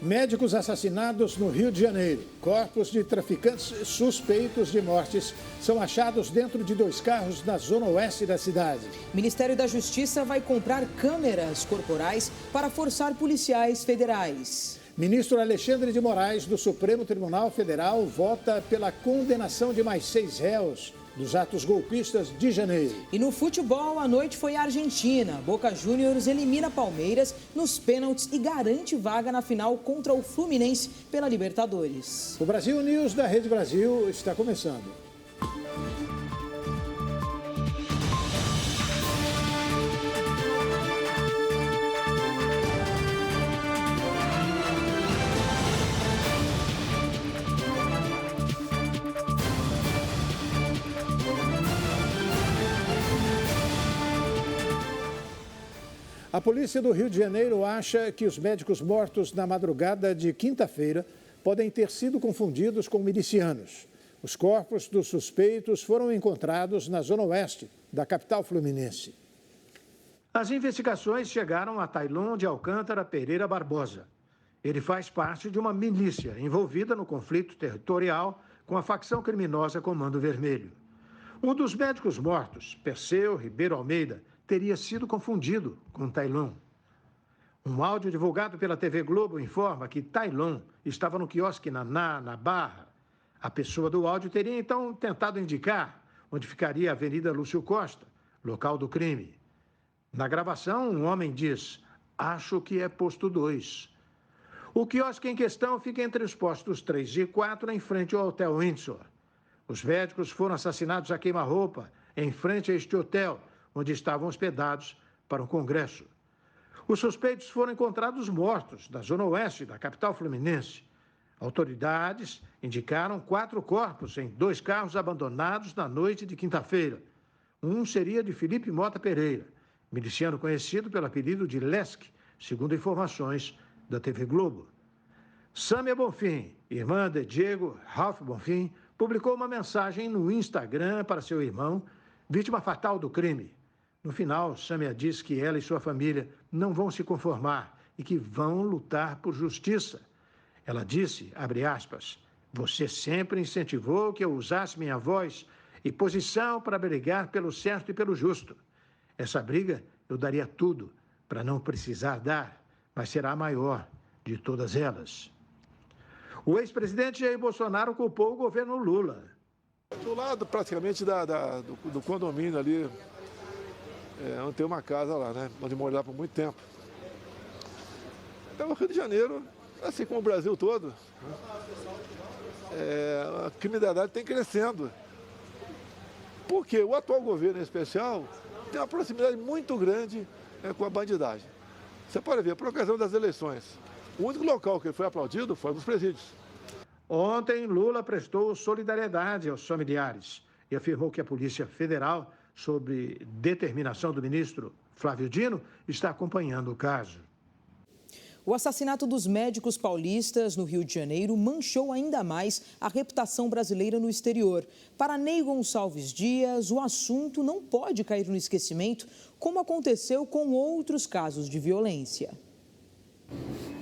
Médicos assassinados no Rio de Janeiro. Corpos de traficantes suspeitos de mortes são achados dentro de 2 carros na zona oeste da cidade. O Ministério da Justiça vai comprar câmeras corporais para forçar policiais federais. Ministro Alexandre de Moraes, do Supremo Tribunal Federal, vota pela condenação de mais 6 réus dos atos golpistas de janeiro. E no futebol, a noite foi a Argentina. Boca Juniors elimina Palmeiras nos pênaltis e garante vaga na final contra o Fluminense pela Libertadores. O Brasil News da Rede Brasil está começando. A polícia do Rio de Janeiro acha que os médicos mortos na madrugada de quinta-feira podem ter sido confundidos com milicianos. Os corpos dos suspeitos foram encontrados na zona oeste da capital fluminense. As investigações chegaram a Tailon de Alcântara Pereira Barbosa. Ele faz parte de uma milícia envolvida no conflito territorial com a facção criminosa Comando Vermelho. Um dos médicos mortos, Perseu Ribeiro Almeida, teria sido confundido com Tailon. Um áudio divulgado pela TV Globo informa que Tailon estava no quiosque na Barra. A pessoa do áudio teria então tentado indicar onde ficaria a Avenida Lúcio Costa, local do crime. Na gravação, um homem diz: "Acho que é posto 2". O quiosque em questão fica entre os postos 3 e 4, em frente ao Hotel Windsor. Os médicos foram assassinados a queima-roupa em frente a este hotel, onde estavam hospedados para um congresso. Os suspeitos foram encontrados mortos na zona oeste da capital fluminense. Autoridades indicaram 4 corpos em 2 carros abandonados na noite de quinta-feira. Um seria de Felipe Mota Pereira, miliciano conhecido pelo apelido de Lesque, segundo informações da TV Globo. Sâmia Bonfim, irmã de Diego Ralph Bonfim, publicou uma mensagem no Instagram para seu irmão, vítima fatal do crime. No final, Sâmia diz que ela e sua família não vão se conformar e que vão lutar por justiça. Ela disse, abre aspas, "Você sempre incentivou que eu usasse minha voz e posição para brigar pelo certo e pelo justo. Essa briga eu daria tudo para não precisar dar, mas será a maior de todas elas." O ex-presidente Jair Bolsonaro culpou o governo Lula. Do lado praticamente do condomínio ali, onde tem uma casa lá, né? Onde morar por muito tempo. Então, o Rio de Janeiro, assim como o Brasil todo, né? A criminalidade tem crescendo. Porque o atual governo, em especial, tem uma proximidade muito grande com a bandidagem. Você pode ver, por ocasião das eleições, o único local que ele foi aplaudido foi nos presídios. Ontem, Lula prestou solidariedade aos familiares e afirmou que a Polícia Federal, sob determinação do ministro Flávio Dino, está acompanhando o caso. O assassinato dos médicos paulistas no Rio de Janeiro manchou ainda mais a reputação brasileira no exterior. Para Ney Gonçalves Dias, o assunto não pode cair no esquecimento, como aconteceu com outros casos de violência.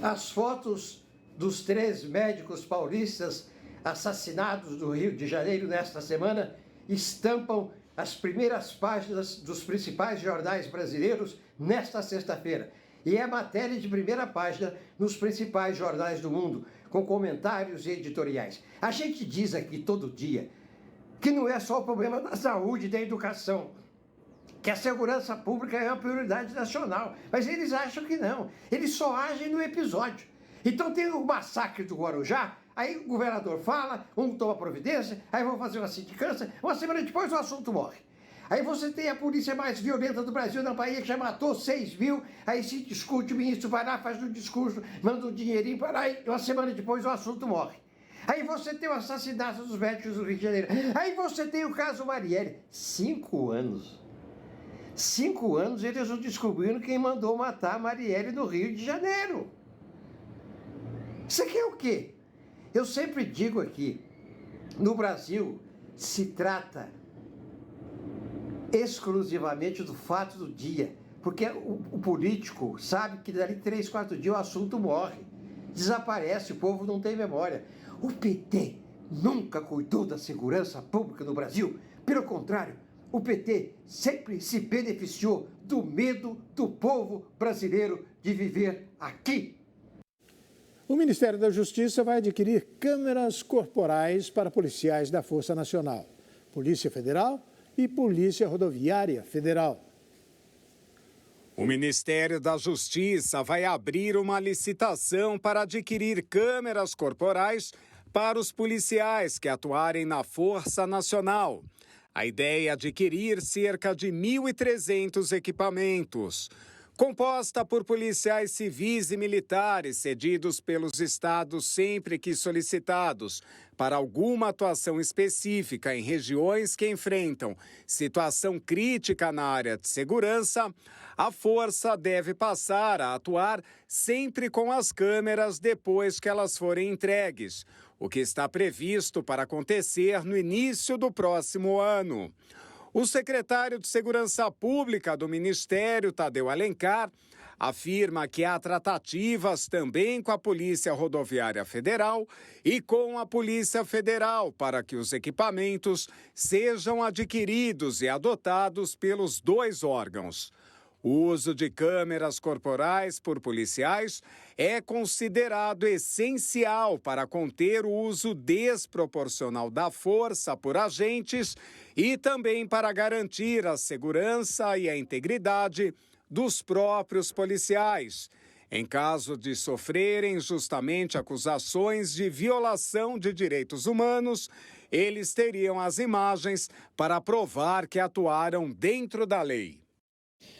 As fotos dos 3 médicos paulistas assassinados no Rio de Janeiro nesta semana estampam as primeiras páginas dos principais jornais brasileiros nesta sexta-feira. E é matéria de primeira página nos principais jornais do mundo, com comentários e editoriais. A gente diz aqui todo dia que não é só o problema da saúde e da educação, que a segurança pública é uma prioridade nacional. Mas eles acham que não. Eles só agem no episódio. Então tem o massacre do Guarujá, aí o governador fala, um toma providência, aí vão fazer uma sindicância, uma semana depois o assunto morre. Aí você tem a polícia mais violenta do Brasil na Bahia, que já matou 6 mil, aí se discute, o ministro vai lá, faz um discurso, manda um dinheirinho para lá, e uma semana depois o assunto morre. Aí você tem o assassinato dos médicos do Rio de Janeiro. Aí você tem o caso Marielle. 5 anos. 5 anos eles não descobriram quem mandou matar a Marielle no Rio de Janeiro. Isso aqui é o quê? Eu sempre digo aqui, no Brasil se trata exclusivamente do fato do dia, porque o político sabe que dali 3, 4 dias o assunto morre. desaparece, o povo não tem memória. O PT nunca cuidou da segurança pública no Brasil. Pelo contrário, o PT sempre se beneficiou do medo do povo brasileiro de viver aqui. O Ministério da Justiça vai adquirir câmeras corporais para policiais da Força Nacional, Polícia Federal e Polícia Rodoviária Federal. O Ministério da Justiça vai abrir uma licitação para adquirir câmeras corporais para os policiais que atuarem na Força Nacional. A ideia é adquirir cerca de 1.300 equipamentos. Composta por policiais civis e militares cedidos pelos estados sempre que solicitados para alguma atuação específica em regiões que enfrentam situação crítica na área de segurança, a força deve passar a atuar sempre com as câmeras depois que elas forem entregues, o que está previsto para acontecer no início do próximo ano. O secretário de Segurança Pública do Ministério, Tadeu Alencar, afirma que há tratativas também com a Polícia Rodoviária Federal e com a Polícia Federal para que os equipamentos sejam adquiridos e adotados pelos dois órgãos. O uso de câmeras corporais por policiais é considerado essencial para conter o uso desproporcional da força por agentes e também para garantir a segurança e a integridade dos próprios policiais, em caso de sofrerem justamente acusações de violação de direitos humanos. Eles teriam as imagens para provar que atuaram dentro da lei.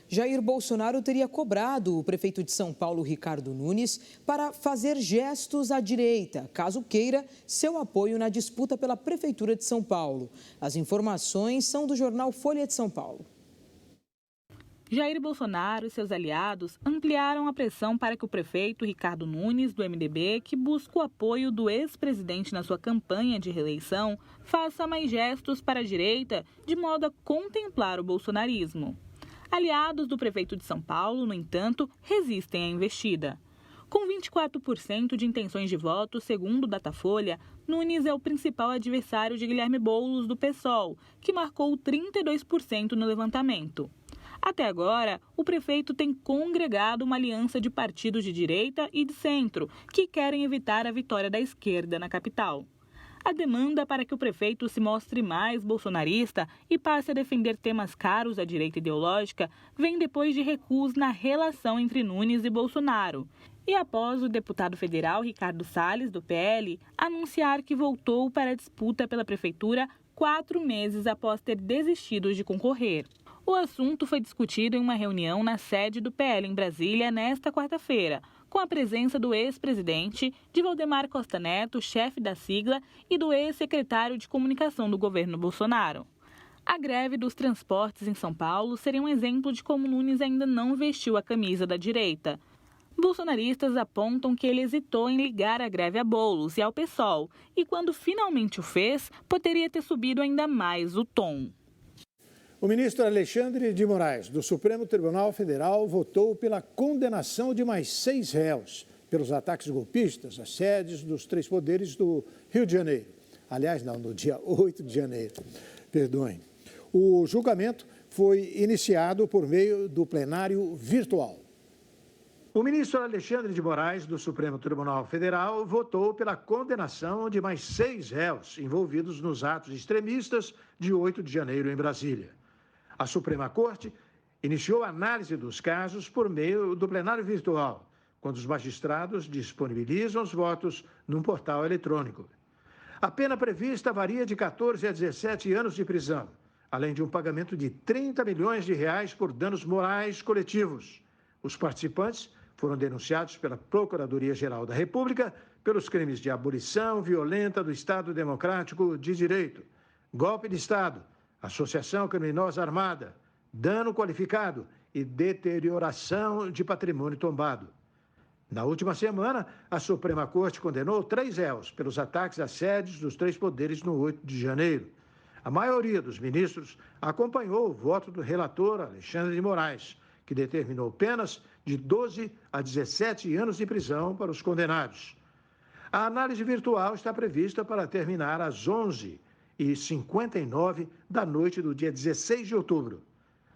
Jair Bolsonaro teria cobrado o prefeito de São Paulo, Ricardo Nunes, para fazer gestos à direita, caso queira seu apoio na disputa pela Prefeitura de São Paulo. As informações são do jornal Folha de São Paulo. Jair Bolsonaro e seus aliados ampliaram a pressão para que o prefeito Ricardo Nunes, do MDB, que busca o apoio do ex-presidente na sua campanha de reeleição, faça mais gestos para a direita, de modo a contemplar o bolsonarismo. Aliados do prefeito de São Paulo, no entanto, resistem à investida. Com 24% de intenções de voto, segundo o Datafolha, Nunes é o principal adversário de Guilherme Boulos, do PSOL, que marcou 32% no levantamento. Até agora, o prefeito tem congregado uma aliança de partidos de direita e de centro, que querem evitar a vitória da esquerda na capital. A demanda para que o prefeito se mostre mais bolsonarista e passe a defender temas caros à direita ideológica vem depois de recuos na relação entre Nunes e Bolsonaro. E após o deputado federal Ricardo Salles, do PL, anunciar que voltou para a disputa pela prefeitura 4 meses após ter desistido de concorrer. O assunto foi discutido em uma reunião na sede do PL em Brasília nesta quarta-feira, com a presença do ex-presidente, de Valdemar Costa Neto, chefe da sigla, e do ex-secretário de comunicação do governo Bolsonaro. A greve dos transportes em São Paulo seria um exemplo de como Nunes ainda não vestiu a camisa da direita. Bolsonaristas apontam que ele hesitou em ligar a greve a Boulos e ao PSOL, e quando finalmente o fez, poderia ter subido ainda mais o tom. O ministro Alexandre de Moraes, do Supremo Tribunal Federal, votou pela condenação de mais 6 réus pelos ataques golpistas às sedes dos 3 poderes do Rio de Janeiro. Aliás, não, no dia 8 de janeiro, perdoem. O julgamento foi iniciado por meio do plenário virtual. O ministro Alexandre de Moraes, do Supremo Tribunal Federal, votou pela condenação de mais 6 réus envolvidos nos atos extremistas de 8 de janeiro em Brasília. A Suprema Corte iniciou a análise dos casos por meio do plenário virtual, quando os magistrados disponibilizam os votos num portal eletrônico. A pena prevista varia de 14 a 17 anos de prisão, além de um pagamento de 30 milhões de reais por danos morais coletivos. Os participantes foram denunciados pela Procuradoria-Geral da República pelos crimes de abolição violenta do Estado Democrático de Direito, golpe de Estado, associação criminosa armada, dano qualificado e deterioração de patrimônio tombado. Na última semana, a Suprema Corte condenou 3 réus pelos ataques às sedes dos 3 poderes no 8 de janeiro. A maioria dos ministros acompanhou o voto do relator Alexandre de Moraes, que determinou penas de 12 a 17 anos de prisão para os condenados. A análise virtual está prevista para terminar às 11h59 da noite do dia 16 de outubro.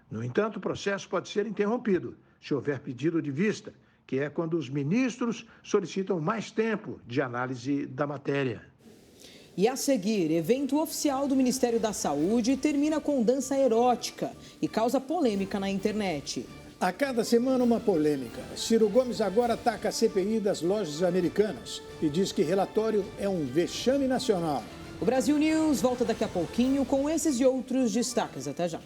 No entanto, o processo pode ser interrompido se houver pedido de vista, que é quando os ministros solicitam mais tempo de análise da matéria. E a seguir, evento oficial do Ministério da Saúde termina com dança erótica e causa polêmica na internet. A cada semana uma polêmica. Ciro Gomes agora ataca a CPI das lojas americanas e diz que relatório é um vexame nacional. O Brasil News volta daqui a pouquinho com esses e outros destaques. Até já.